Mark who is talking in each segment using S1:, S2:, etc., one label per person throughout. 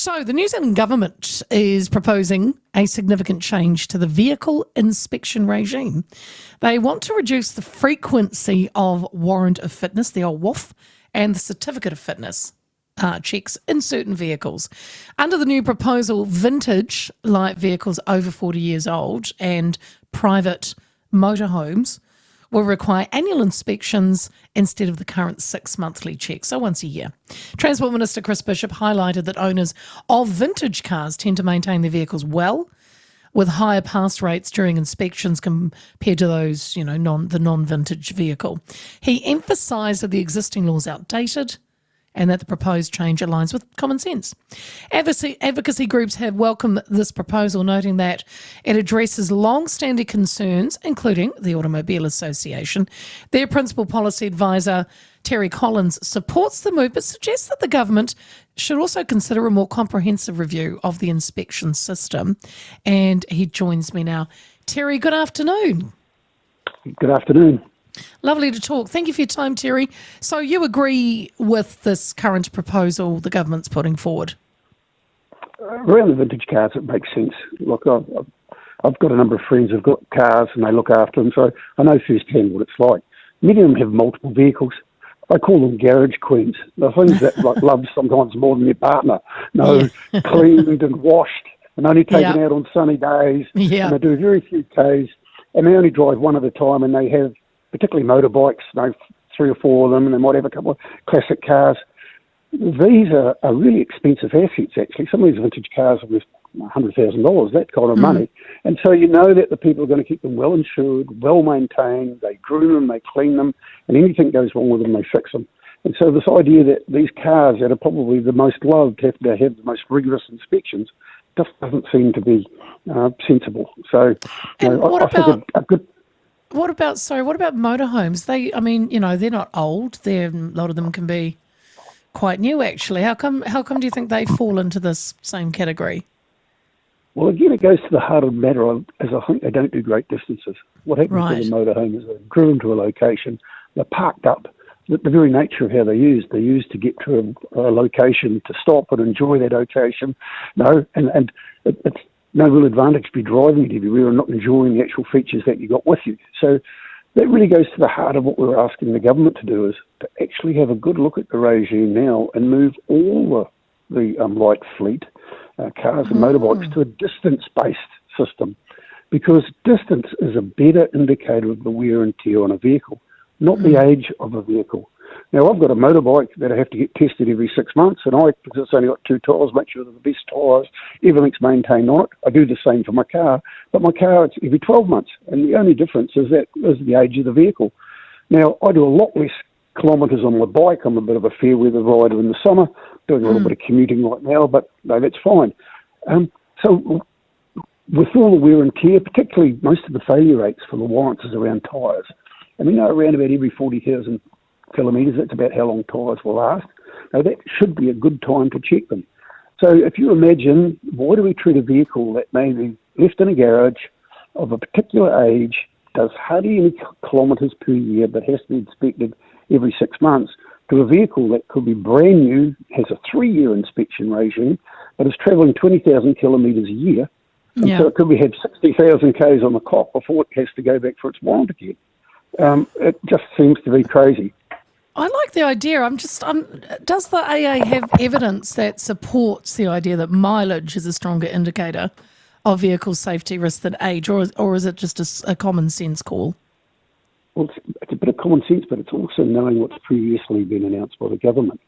S1: So the New Zealand government is proposing a significant change to the vehicle inspection regime. They want to reduce the frequency of warrant of fitness, the old WoF, and the certificate of fitness checks in certain vehicles. Under the new proposal, vintage light vehicles over 40 years old and private motorhomes will require annual inspections instead of the current 6 monthly checks, so once a year. Transport Minister Chris Bishop highlighted that owners of vintage cars tend to maintain their vehicles well, with higher pass rates during inspections compared to those, the non-vintage vehicle. He emphasised that the existing law is outdated and that the proposed change aligns with common sense. Advocacy groups have welcomed this proposal, noting that it addresses long-standing concerns, including the Automobile Association. Their principal policy advisor, Terry Collins, supports the move, but suggests that the government should also consider a more comprehensive review of the inspection system. And he joins me now. Terry, good afternoon.
S2: Good afternoon.
S1: Lovely to talk. Thank you for your time, Terry. So you agree with this current proposal the government's putting forward?
S2: Around the vintage cars, it makes sense. Look, I've got a number of friends who've got cars and they look after them, so I know firsthand what it's like. Many of them have multiple vehicles. I call them garage queens. The things that love sometimes more than their partner. Cleaned and washed and only taken out on sunny days.
S1: Yeah.
S2: And they do very few Ks and they only drive one at a time, and they have particularly motorbikes, 3 or 4 of them, and they might have a couple of classic cars. These are really expensive assets, actually. Some of these vintage cars are worth $100,000, that kind of money. And so you know that the people are going to keep them well insured, well maintained, they groom them, they clean them, and anything goes wrong with them, they fix them. And so this idea that these cars that are probably the most loved have to have the most rigorous inspections just doesn't seem to be sensible. So I think a good...
S1: What about motorhomes? They're not old. A lot of them can be quite new, actually. How come do you think they fall into this same category?
S2: Well, again, it goes to the heart of the matter, as I think they don't do great distances. What happens to the motorhome is they're driven to a location, they're parked up. The very nature of how they're used to get to a location, to stop and enjoy that location. It's no real advantage to be driving it everywhere and not enjoying the actual features that you got with you. So that really goes to the heart of what we're asking the government to do, is to actually have a good look at the regime now and move all the light fleet, cars and motorbikes, to a distance-based system, because distance is a better indicator of the wear and tear on a vehicle, not the age of a vehicle. Now, I've got a motorbike that I have to get tested every 6 months, and because it's only got 2 tyres, make sure they're the best tyres, everything's maintained on it. I do the same for my car, but my car, it's every 12 months, and the only difference is the age of the vehicle. Now, I do a lot less kilometres on my bike. I'm a bit of a fair weather rider in the summer, doing a little bit of commuting right now, but no, that's fine. So with all the wear and tear, particularly most of the failure rates for the warrants is around tyres. And we know around about every 40,000 kilometres, that's about how long tyres will last. Now, that should be a good time to check them. So if you imagine, why do we treat a vehicle that may be left in a garage of a particular age, does hardly any kilometres per year, but has to be inspected every 6 months, to a vehicle that could be brand new, has a 3-year inspection regime, but is travelling 20,000 kilometres a year, and so it could be have 60,000 Ks on the clock before it has to go back for its warrant again. It just seems to be crazy.
S1: I like the idea. Does the AA have evidence that supports the idea that mileage is a stronger indicator of vehicle safety risk than age, or is it just a common sense call?
S2: Well, it's a bit of common sense, but it's also knowing what's previously been announced by the government.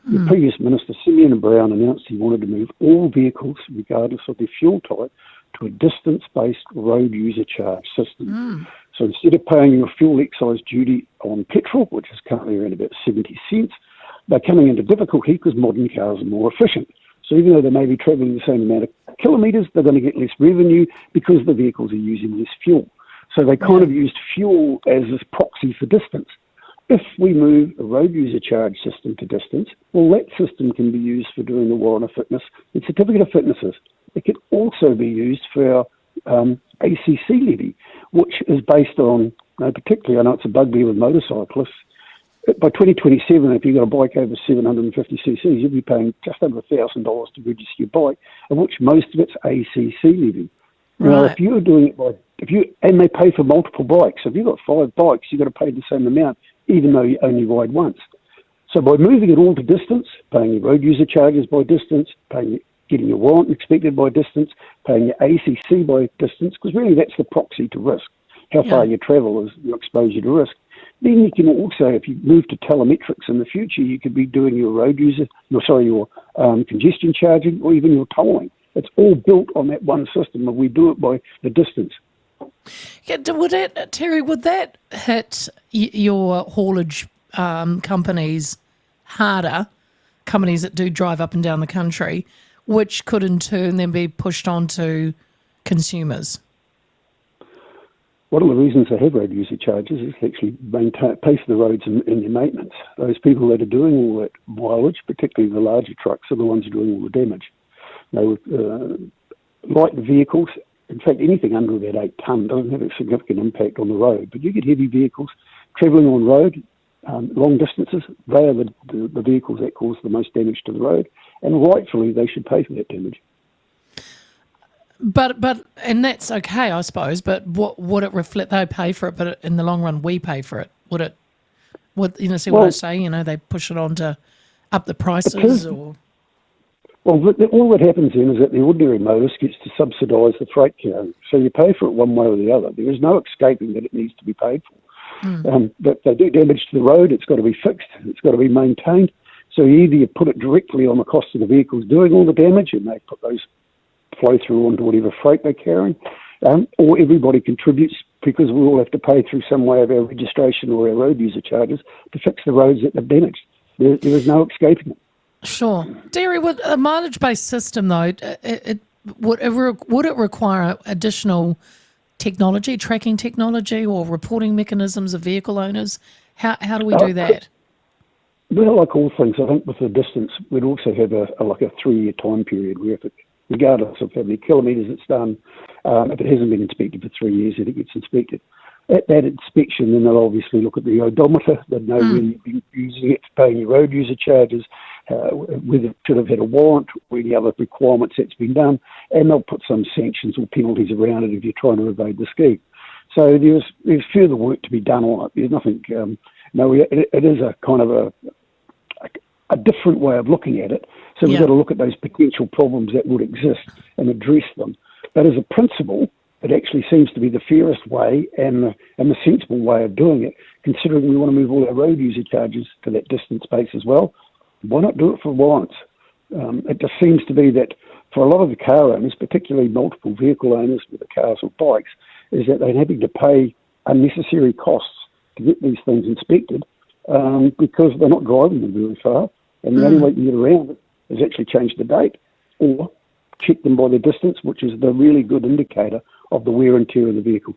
S2: The previous minister, Simeon Brown, announced he wanted to move all vehicles, regardless of their fuel type, to a distance-based road user charge system. So instead of paying your fuel excise duty on petrol, which is currently around about 70 cents, they're coming into difficulty because modern cars are more efficient. So even though they may be travelling the same amount of kilometres, they're going to get less revenue because the vehicles are using less fuel. So they kind of used fuel as this proxy for distance. If we move a road user charge system to distance, well, that system can be used for doing the warrant of fitness and certificate of fitnesses. It can also be used for our ACC levy, which is based on, particularly, I know it's a bugbear with motorcyclists, by 2027, if you've got a bike over 750 cc's, you'll be paying just over $1,000 to register your bike, of which most of it's ACC levy. Now, if you're doing it and they pay for multiple bikes. So if you've got 5 bikes, you've got to pay the same amount, even though you only ride once. So by moving it all to distance, paying your road user charges by distance, getting your warrant inspected by distance, paying your ACC by distance, because really that's the proxy to risk. How far you travel is your exposure to risk. Then you can also, if you move to telemetrics in the future, you could be doing your congestion charging or even your tolling. It's all built on that one system, and we do it by the distance.
S1: Yeah, Terry, would that hit your haulage companies harder, companies that do drive up and down the country, which could in turn then be pushed on to consumers?
S2: One of the reasons they have road user charges is to actually pay for the roads and your maintenance. Those people that are doing all that mileage, particularly the larger trucks, are the ones doing all the damage. Light vehicles, in fact, anything under about 8 tonne doesn't have a significant impact on the road. But you get heavy vehicles travelling on road, long distances, they are the vehicles that cause the most damage to the road, and rightfully they should pay for that damage.
S1: But and that's okay, I suppose. But what would it reflect? They pay for it, but in the long run, we pay for it. Would it? What I say? They push it on to up the prices, or.
S2: Well, all that happens then is that the ordinary motorist gets to subsidise the freight carrier. So you pay for it one way or the other. There is no escaping that it needs to be paid for. But they do damage to the road. It's got to be fixed. It's got to be maintained. So either you put it directly on the cost of the vehicles doing all the damage, and they put those flow through onto whatever freight they're carrying, or everybody contributes because we all have to pay through some way of our registration or our road user charges to fix the roads that they've damaged. There is no escaping it.
S1: Sure. Terry, would a mileage-based system, though, would it require additional technology, tracking technology, or reporting mechanisms of vehicle owners? How do we do that?
S2: Well, like all things, I think with the distance, we'd also have a 3-year time period where, regardless of how many kilometres it's done, if it hasn't been inspected for 3 years, it gets inspected. At that inspection, then they'll obviously look at the odometer. They'll know whether you've been using it, paying your road user charges, whether it should have had a warrant, or any other requirements that's been done, and they'll put some sanctions or penalties around it if you're trying to evade the scheme. So there's further work to be done on it. There's nothing. It is a kind of a different way of looking at it. So we've got to look at those potential problems that would exist and address them. But as a principle, it actually seems to be the fairest way and the sensible way of doing it, considering we want to move all our road user charges to that distance base as well. Why not do it for warrants? It just seems to be that for a lot of the car owners, particularly multiple vehicle owners with the cars or bikes, is that they're having to pay unnecessary costs to get these things inspected because they're not driving them very far, and the only way you can get around it is actually change the date or check them by the distance, which is the really good indicator of the wear and tear of the vehicle.